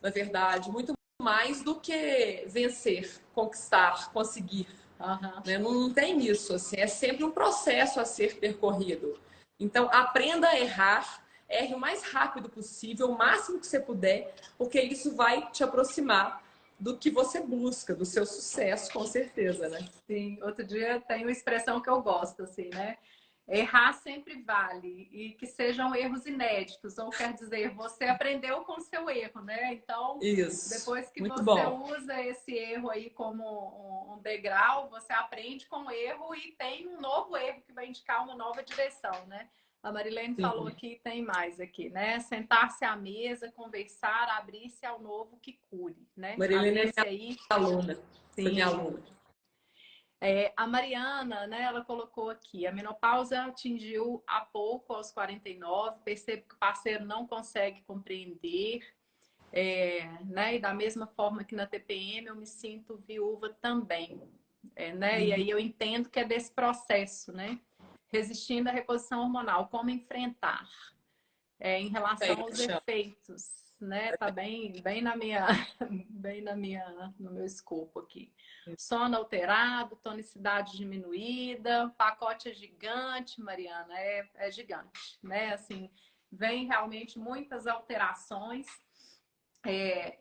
na verdade, muito mais do que vencer, conquistar, conseguir, Aham. né? Não tem isso, assim, é sempre um processo a ser percorrido. Então, aprenda a errar, erre o mais rápido possível, o máximo que você puder, porque isso vai te aproximar do que você busca, do seu sucesso, com certeza, né? Sim, outro dia tem uma expressão que eu gosto, assim, né? Errar sempre vale e que sejam erros inéditos, ou quer dizer, você aprendeu com o seu erro, né? Então, Isso, depois que muito você bom. usa esse erro aí como um degrau, você aprende com o erro e tem um novo erro que vai indicar uma nova direção, né? A Marilene falou Sim. aqui, tem mais aqui, né? Sentar-se à mesa, conversar, abrir-se ao novo que cure, né? Marilene é Abrir-se minha aí, aluna, foi minha sim. aluna. A Mariana, né, ela colocou aqui, a menopausa atingiu há pouco, aos 49, percebo que o parceiro não consegue compreender, né, e da mesma forma que na TPM eu me sinto viúva também, né, e Uhum. aí eu entendo que é desse processo, né, resistindo à reposição hormonal, como enfrentar? Em relação aos Fecha. efeitos, né? Tá bem na minha, no meu escopo aqui. Sono alterado, tonicidade diminuída, pacote é gigante, Mariana, é gigante, né? Assim, vem realmente muitas alterações.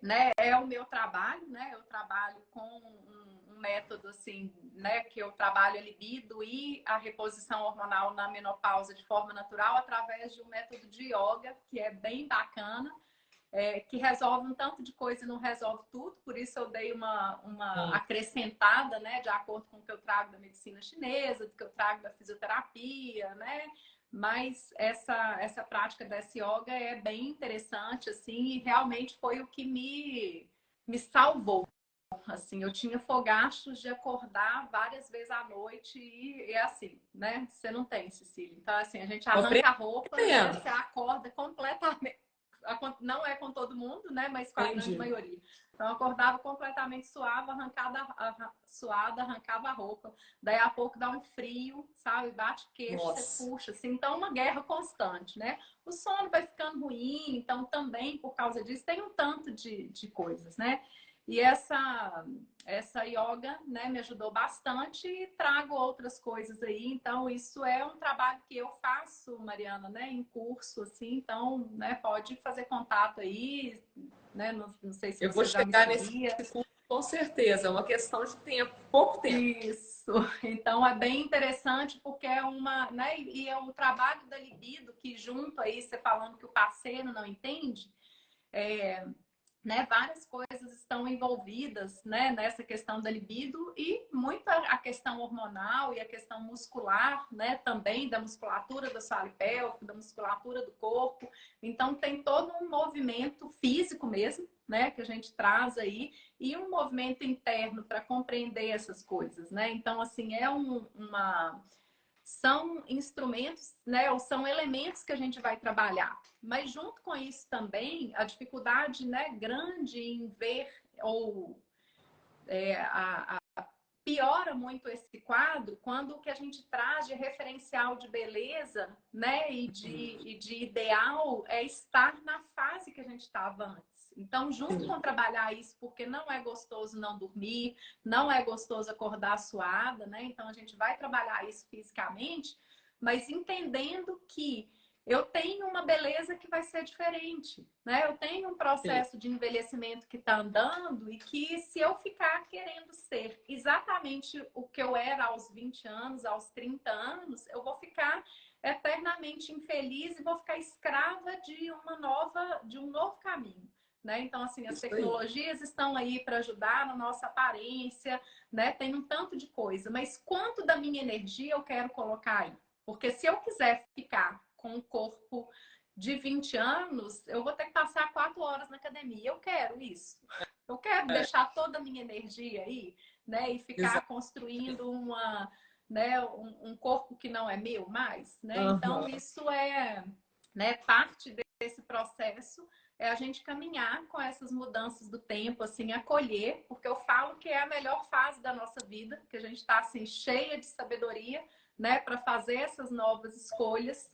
Né, é o meu trabalho, né? Eu trabalho com um método assim, né? Que eu trabalho a libido e a reposição hormonal na menopausa de forma natural através de um método de yoga que é bem bacana, que resolve um tanto de coisa e não resolve tudo. Por isso eu dei uma Sim. acrescentada, né? De acordo com o que eu trago da medicina chinesa, do que eu trago da fisioterapia, né? mas essa prática dessa yoga é bem interessante, assim, e realmente foi o que me salvou. Assim, eu tinha fogachos de acordar várias vezes à noite e é assim, né? Você não tem, Cecília. Então, assim, a gente arranca a roupa, né? Você acorda completamente. Não é com todo mundo, né? Mas com a grande maioria. Então, eu acordava completamente suada, arrancava a roupa. Daí a pouco dá um frio, sabe? Bate queixo, você puxa. Assim, então, uma guerra constante, né? O sono vai ficando ruim, então também por causa disso tem um tanto de coisas, né? E essa yoga, né, me ajudou bastante e trago outras coisas aí. Então, isso é um trabalho que eu faço, Mariana, né, em curso, assim. Então, né, pode fazer contato aí, né? Não sei se você já me seguia. Eu vou chegar nesse curso, com certeza. É uma questão de tempo, pouco tempo. Isso. Então, é bem interessante porque é uma, né, e é o trabalho da libido que junto aí, você falando que o parceiro não entende, né, várias coisas estão envolvidas, né, nessa questão da libido e muito a questão hormonal e a questão muscular, né, também da musculatura do assoalho pélvico, da musculatura do corpo. Então tem todo um movimento físico mesmo, né, que a gente traz aí e um movimento interno para compreender essas coisas, né? Então assim são instrumentos, né, ou são elementos que a gente vai trabalhar. Mas junto com isso também, a dificuldade, né, grande em ver ou piora muito esse quadro quando o que a gente traz de referencial de beleza, né, e de ideal é estar na fase que a gente estava antes. Então, junto com trabalhar isso, porque não é gostoso não dormir, não é gostoso acordar suada, né? Então, a gente vai trabalhar isso fisicamente, mas entendendo que eu tenho uma beleza que vai ser diferente, né? Eu tenho um processo de envelhecimento que está andando e que se eu ficar querendo ser exatamente o que eu era aos 20 anos, aos 30 anos, eu vou ficar eternamente infeliz e vou ficar escrava de um novo caminho. Né? Então, assim, as tecnologias estão aí para ajudar na nossa aparência, né? Tem um tanto de coisa, mas quanto da minha energia eu quero colocar aí? Porque se eu quiser ficar com um corpo de 20 anos, eu vou ter que passar 4 horas na academia. Eu quero isso. Eu quero deixar toda a minha energia aí, né? E ficar construindo né, um corpo que não é meu mais, né? Então, isso é, né, parte desse processo é a gente caminhar com essas mudanças do tempo, assim, acolher, porque eu falo que é a melhor fase da nossa vida, que a gente está assim cheia de sabedoria, né, para fazer essas novas escolhas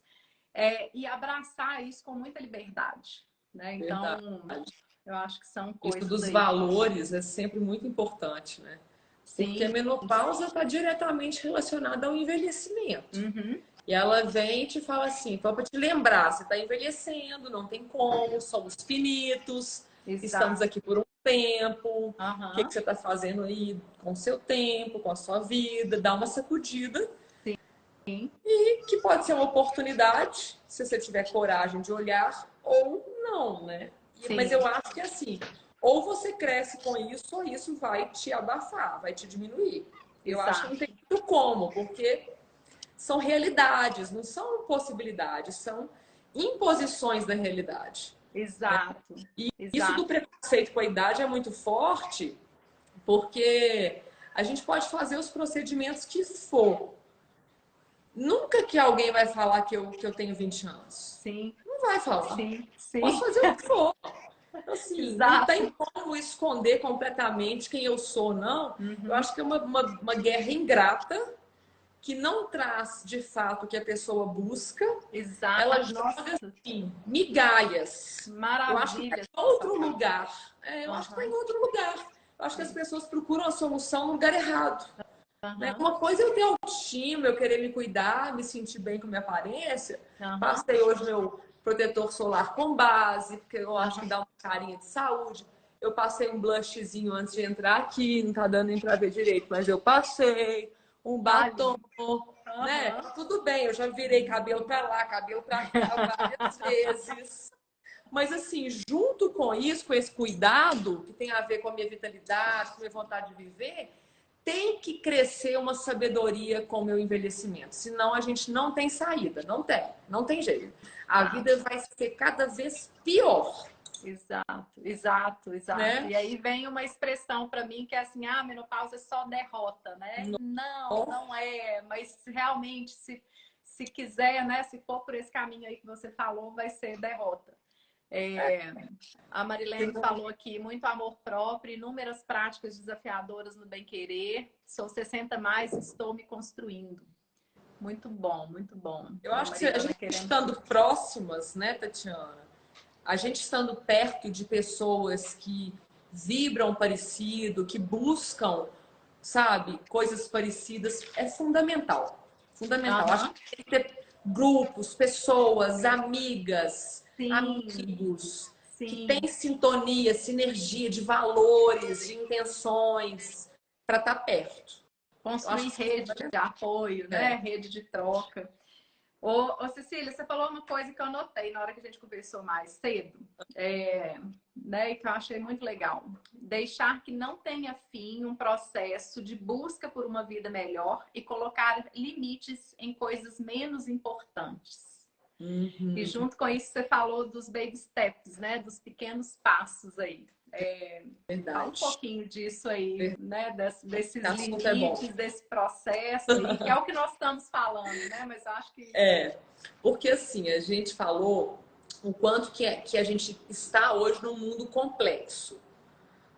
e abraçar isso com muita liberdade, né? Então, eu acho que são coisas. Isso dos aí. Valores é sempre muito importante, né? Sim. Porque a menopausa está diretamente relacionada ao envelhecimento. E ela vem e te fala assim, para te lembrar, você está envelhecendo, não tem como, somos finitos, estamos aqui por um tempo, o que você está fazendo aí com o seu tempo, com a sua vida, dá uma sacudida. Sim. E que pode ser uma oportunidade, se você tiver coragem de olhar, ou não, né? Mas eu acho que assim, ou você cresce com isso, ou isso vai te abafar, vai te diminuir. Eu acho que não tem muito como, porque são realidades, não são possibilidades, são imposições da realidade. Exato. Né? E isso do preconceito com a idade é muito forte, porque a gente pode fazer os procedimentos que for. Nunca que alguém vai falar que eu tenho 20 anos. Sim. Não vai falar. Sim. Posso fazer o que for. Assim, não tem como esconder completamente quem eu sou, não. Eu acho que é uma guerra ingrata que não traz, de fato, o que a pessoa busca. Ela joga, assim, migalhas. Maravilha. Eu acho que está em outro lugar. Eu acho que está em outro lugar. Eu acho que as pessoas procuram a solução no lugar errado. Né? Uma coisa é eu ter autoestima, eu querer me cuidar, me sentir bem com a minha aparência. Passei hoje meu protetor solar com base, porque eu acho que dá uma carinha de saúde. Eu passei um blushzinho antes de entrar aqui, não tá dando nem pra ver direito, mas eu passei um batom, né? Tudo bem, eu já virei cabelo pra lá, cabelo pra cá várias vezes. Mas assim, junto com isso, com esse cuidado, que tem a ver com a minha vitalidade, com a minha vontade de viver, tem que crescer uma sabedoria com o meu envelhecimento. Senão a gente não tem saída. Não tem jeito. A vida vai ser cada vez pior. Exato, exato, exato. Né? E aí vem uma expressão para mim que é assim, a menopausa é só derrota, né? Não, não é. Mas realmente, se quiser, né? Se for por esse caminho aí que você falou, vai ser derrota. A Marilene falou aqui, muito amor próprio, inúmeras práticas desafiadoras no bem-querer. Sou 60 mais, estou me construindo. Muito bom, muito bom. Eu acho que a gente estando próximas, né, Tatiana? A gente estando perto de pessoas que vibram parecido, que buscam, sabe, coisas parecidas, é fundamental. Fundamental. Acho que tem que ter grupos, pessoas, amigas, amigos, que têm sintonia, sinergia de valores, de intenções, para estar perto. Construir rede de apoio, né? Rede de troca. Ô, Cecília, você falou uma coisa que eu notei na hora que a gente conversou mais cedo, né, e que eu achei muito legal. Deixar que não tenha fim um processo de busca por uma vida melhor e colocar limites em coisas menos importantes. E junto com isso você falou dos baby steps, né, dos pequenos passos aí. Fala um pouquinho disso aí, né? Desses limites, desse processo aí, que é o que nós estamos falando, né? Mas acho que... Porque assim, a gente falou o quanto que a gente está hoje num mundo complexo.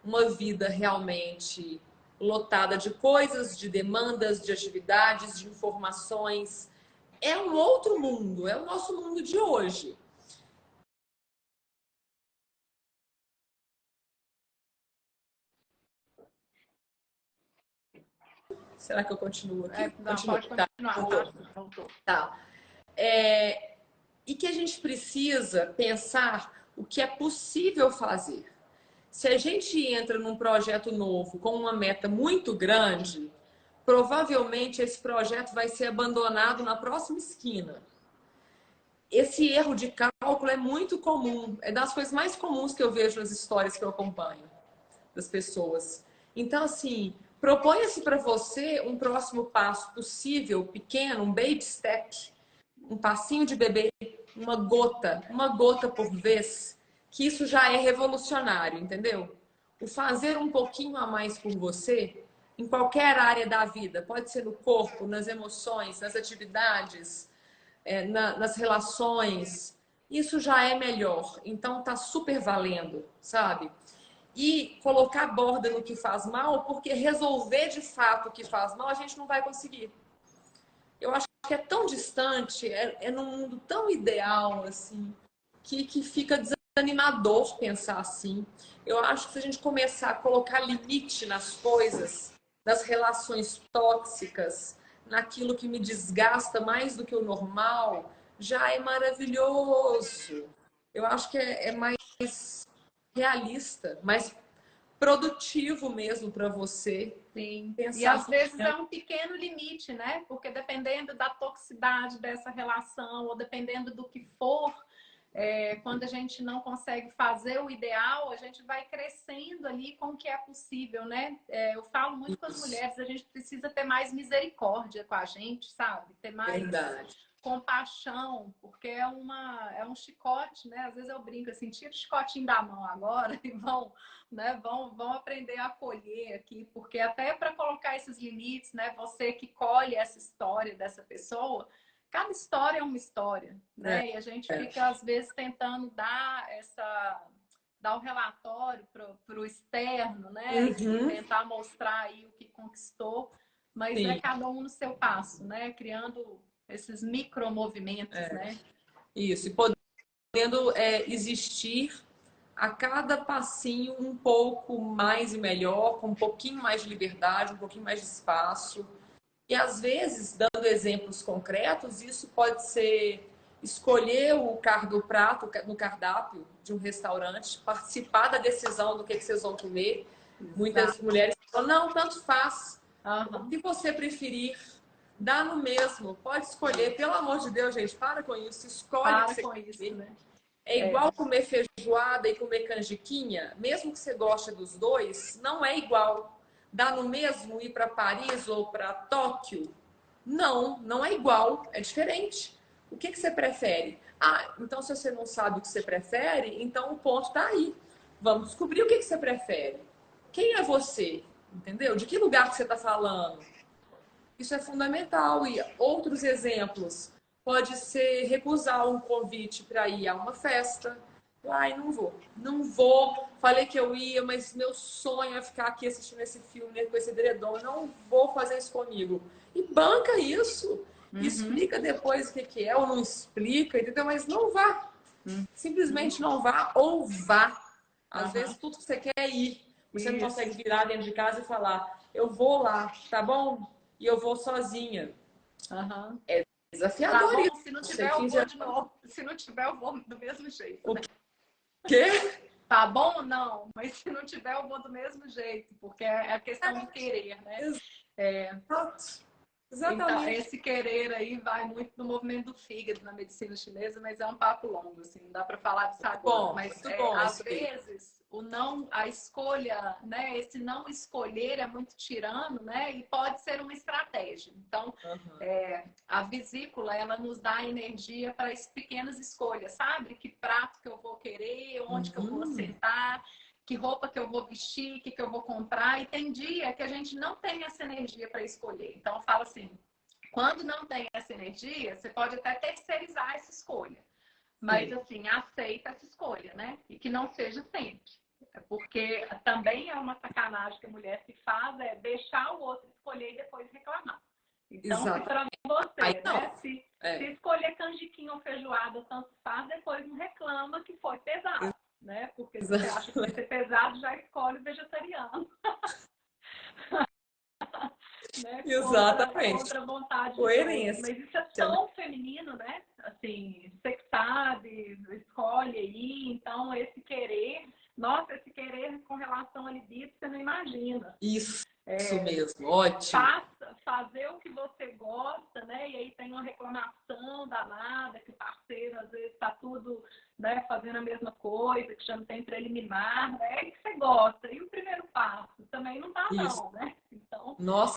Uma vida realmente lotada de coisas, de demandas, de atividades, de informações. É um outro mundo, é o nosso mundo de hoje. Será que eu continuo aqui? Não, pode continuar. Voltou. Tá. E que a gente precisa pensar o que é possível fazer. Se a gente entra num projeto novo com uma meta muito grande, provavelmente esse projeto vai ser abandonado na próxima esquina. Esse erro de cálculo é muito comum, é das coisas mais comuns que eu vejo nas histórias que eu acompanho das pessoas. Então, assim, proponha-se para você um próximo passo possível, pequeno, um baby step, um passinho de bebê, uma gota por vez, que isso já é revolucionário, entendeu? O fazer um pouquinho a mais por você, em qualquer área da vida, pode ser no corpo, nas emoções, nas atividades, nas relações, isso já é melhor. Então tá super valendo, sabe? E colocar borda no que faz mal, porque resolver de fato o que faz mal a gente não vai conseguir. Eu acho que é tão distante, é num mundo tão ideal, assim, que fica desanimador pensar assim. Eu acho que se a gente começar a colocar limite nas coisas, nas relações tóxicas, naquilo que me desgasta mais do que o normal, já é maravilhoso. Eu acho que é mais realista, mais produtivo mesmo para você. Sim. E às vezes é um pequeno limite, né? Porque dependendo da toxicidade dessa relação, ou dependendo do que for, quando a gente não consegue fazer o ideal, a gente vai crescendo ali com o que é possível, né? Eu falo muito com as mulheres, a gente precisa ter mais misericórdia com a gente, sabe? Ter mais compaixão, porque é um chicote, né? Às vezes eu brinco assim, tira o chicotinho da mão agora e vão aprender a colher aqui, porque até para colocar esses limites, né? Você que colhe essa história dessa pessoa, cada história é uma história, né? E a gente fica, às vezes, tentando dar o relatório para o externo, né? E tentar mostrar aí o que conquistou, mas é cada um no seu passo, né? Criando esses micromovimentos, né? Isso, e podendo existir a cada passinho um pouco mais e melhor, com um pouquinho mais de liberdade, um pouquinho mais de espaço. E às vezes, dando exemplos concretos, isso pode ser escolher o prato no cardápio de um restaurante, participar da decisão do que vocês vão comer. Muitas mulheres falam, não, tanto faz. O que você preferir, dá no mesmo, pode escolher. Pelo amor de Deus, gente, para com isso. Escolhe o que você quer comer. Né? É igual comer feijoada e comer canjiquinha, mesmo que você goste dos dois, não é igual. Dá no mesmo ir para Paris ou para Tóquio? Não, não é igual, é diferente. O que você prefere? Ah, então se você não sabe o que você prefere, então o ponto está aí. Vamos descobrir o que você prefere. Quem é você? Entendeu? De que lugar que você está falando? Isso é fundamental. E outros exemplos. Pode ser recusar um convite para ir a uma festa. Ai, não vou. Não vou. Falei que eu ia, mas meu sonho é ficar aqui assistindo esse filme com esse edredom. Não vou fazer isso comigo. E banca isso. Explica depois o que é ou não explica, entendeu? Mas não vá. Simplesmente não vá ou vá. Às vezes tudo que você quer é ir. Você não consegue virar dentro de casa e falar, eu vou lá, tá bom? E eu vou sozinha. É desafiador tá bom, isso. se não tiver, eu vou de novo. Se não tiver, eu vou do mesmo jeito. O quê? Tá bom ou não? Mas se não tiver, eu vou do mesmo jeito, porque é a questão do querer, né? Exatamente. Então, esse querer aí vai muito no movimento do fígado na medicina chinesa, mas é um papo longo, assim, não dá para falar disso agora. Mas às vezes o não, a escolha, né? Esse não escolher é muito tirano, né? E pode ser uma estratégia. Então, a vesícula ela nos dá energia para as pequenas escolhas, sabe? Que prato que eu vou querer, onde que eu vou sentar, que roupa que eu vou vestir, o que eu vou comprar. E tem dia que a gente não tem essa energia para escolher. Então, eu falo assim, quando não tem essa energia, você pode até terceirizar essa escolha. Mas, assim, aceita essa escolha, né? E que não seja sempre. Porque também é uma sacanagem que a mulher se faz, é deixar o outro escolher e depois reclamar. Então, se para você, né? Se escolher canjiquinho ou feijoada, tanto faz, depois não reclama que foi pesado. Né? Porque se você acha que vai ser pesado, já escolhe vegetariano. Né? Exatamente. Contra a vontade. Coerência. Mas isso é tão feminino, né? Assim, você que sabe, escolhe aí. Então, esse querer, nossa, esse querer com relação à libido, você não imagina. Isso mesmo, ótimo. Fazer o que você gosta, né? E aí tem uma reclamação danada, que o parceiro às vezes está tudo, né, fazendo a mesma coisa, que já não tem preliminar, né? É que você gosta. E o primeiro passo também não dá, não, né? Então,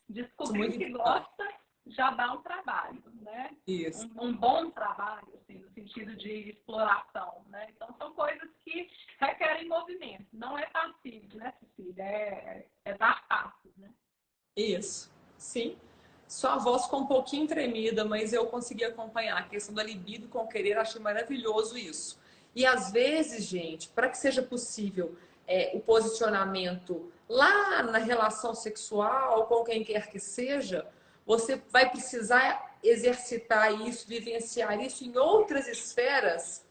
descobrir o que gosta já dá um trabalho, né? Isso. Um bom trabalho, assim, no sentido de exploração, né? Então, são coisas que requerem movimento. Não é passivo, né, Cecília? É dar passos, né? Isso, sim. Sua voz ficou um pouquinho tremida, mas eu consegui acompanhar. A questão da libido com o querer, achei maravilhoso isso. E às vezes, gente, para que seja possível o posicionamento lá na relação sexual, com quem quer que seja, você vai precisar exercitar isso, vivenciar isso em outras esferas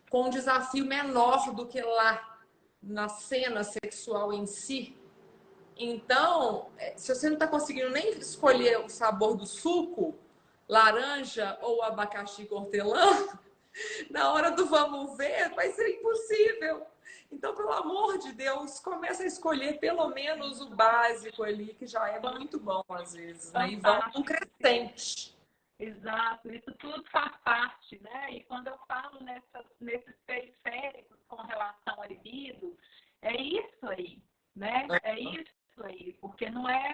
com um desafio menor do que lá na cena sexual em si. Então, se você não está conseguindo nem escolher o sabor do suco, laranja ou abacaxi com hortelã, na hora do vamos ver, vai ser impossível. Então, pelo amor de Deus, começa a escolher pelo menos o básico ali, que já é muito bom às vezes, né? E vão um crescente. Exato, isso tudo faz parte, né? E quando eu falo nesses periféricos com relação à libido, é isso aí, né? É isso aí, porque não é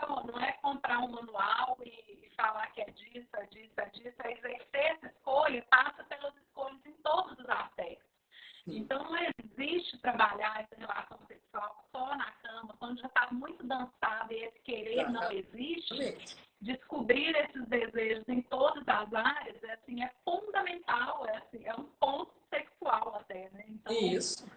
comprar um manual e falar que é disso, é disso, é disso, é exercer essa escolha, passa pelas escolhas em todos os aspectos. Então, não existe trabalhar essa relação sexual só na cama, quando já está muito dançado e esse querer não existe. Descobrir esses desejos em todas as áreas assim, é fundamental, é um ponto sexual até, né? Então, isso.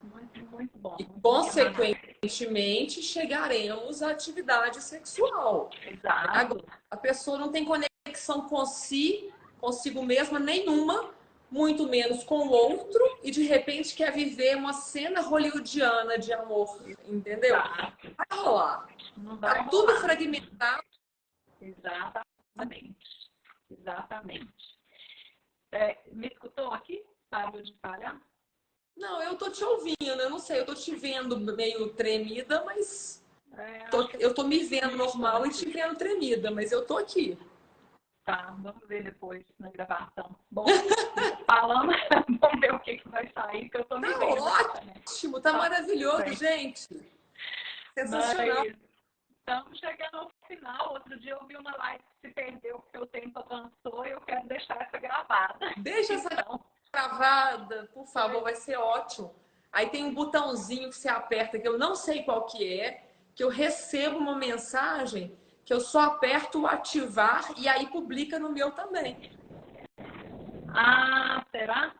Muito, muito bom. E, consequentemente, chegaremos à atividade sexual. Exato. Agora, a pessoa não tem conexão consigo mesma nenhuma, muito menos com o outro, e de repente quer viver uma cena hollywoodiana de amor, entendeu? Exato. Vai rolar. Não vai rolar. Tudo fragmentado. Exatamente. Me escutou aqui? Parou de falhar? Não, eu tô te ouvindo, eu não sei, eu tô te vendo meio tremida, mas eu tô me vendo normal e te vendo tremida, mas eu tô aqui. Tá, vamos ver depois na gravação. Bom, falando, vamos ver o que vai sair, que eu tô me vendo. Ótimo, tá maravilhoso, gente. Sensacional. estamos chegando ao final. Outro dia eu vi uma live que se perdeu porque o tempo avançou e eu quero deixar essa gravada. Deixa essa gravada, por favor, vai ser ótimo. Aí tem um botãozinho que você aperta, que eu não sei qual que é, que eu recebo uma mensagem, que eu só aperto o ativar e aí publica no meu também. Ah, será?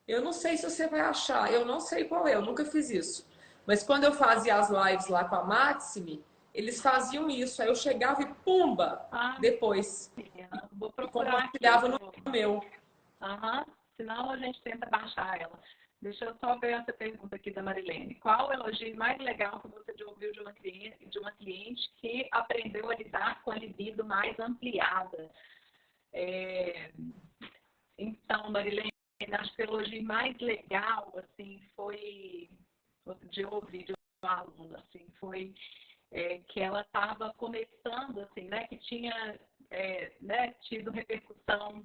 Eu não sei se você vai achar, eu não sei qual é, eu nunca fiz isso. Mas quando eu fazia as lives lá com a Maxime, eles faziam isso. Aí eu chegava e pumba, depois. Vou E procurar compartilhava aqui. no meu. Aham. Senão a gente tenta baixar ela. Deixa eu só ver essa pergunta aqui da Marilene. Qual o elogio mais legal que você já ouviu de uma cliente que aprendeu a lidar com a libido mais ampliada? Então, Marilene, acho que o elogio mais legal, assim, foi, outro dia eu ouvi de um aluno, assim, foi que ela estava começando, assim, né, que tinha né, tido repercussão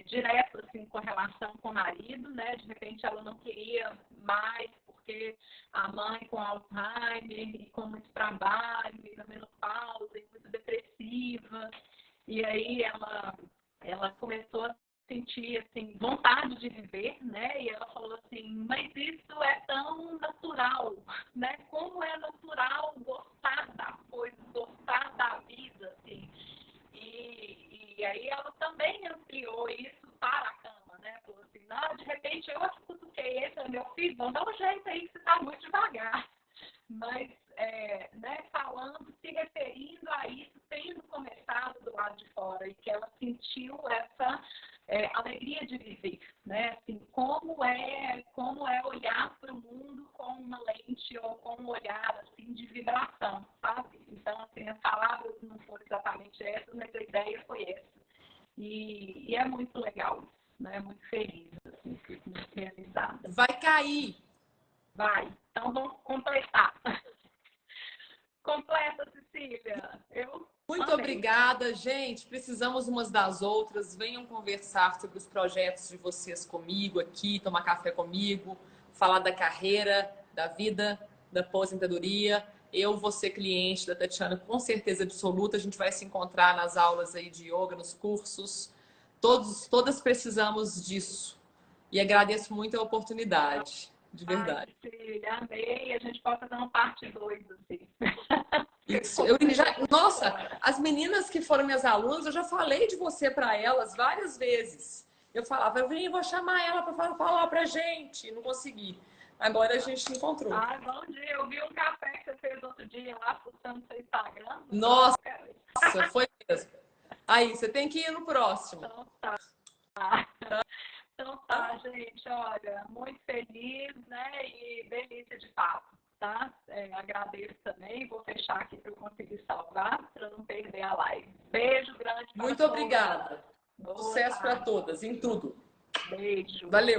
direta, assim, com a relação com o marido, né, de repente ela não queria mais, porque a mãe com Alzheimer e com muito trabalho, e na menopausa, e muito depressiva, e aí ela começou a sentir assim, vontade de viver, né? E ela falou assim, mas isso é tão natural, né? Como é natural gostar da coisa, gostar da vida, assim. E aí ela também ampliou isso para a cama, né? Falou assim, não, de repente eu cutuquei esse, meu filho, vamos dar um jeito aí que você está muito devagar. Mas, né, falando, se referindo a isso, tendo começado do lado de fora e que ela sentiu essa alegria de viver, né? Assim, como é olhar para o mundo com uma lente ou com um olhar assim de vibração, sabe? Então, assim, as palavras não foram exatamente essas, mas a ideia foi essa. E é muito legal, né? Muito feliz, assim, fico muito realizada. Vai cair! Vai. Então vamos completar. Completa, Cecília. Muito obrigada, gente. Precisamos umas das outras. Venham conversar sobre os projetos de vocês comigo aqui, tomar café comigo, falar da carreira, da vida, da aposentadoria. Eu vou ser cliente da Tatiana com certeza absoluta. A gente vai se encontrar nas aulas aí de yoga, nos cursos. Todas precisamos disso. E agradeço muito a oportunidade, de verdade. Ai, Cecília, amei. A gente pode fazer uma parte 2, assim. Isso, nossa, as meninas que foram minhas alunas, eu já falei de você para elas várias vezes. Eu falava, eu vou chamar ela para falar pra gente. Não consegui. Agora a gente se encontrou. Ah, bom dia. Eu vi um café que você fez outro dia lá, postando no seu Instagram. Nossa, foi mesmo. Aí, você tem que ir no próximo. Então tá. Então tá, gente. Olha, muito feliz, né? E delícia de papo. Tá? Agradeço também. Vou fechar aqui para eu conseguir salvar, para não perder a live. Beijo grande. Muito obrigada. Sucesso para todas, em tudo. Beijo. Valeu.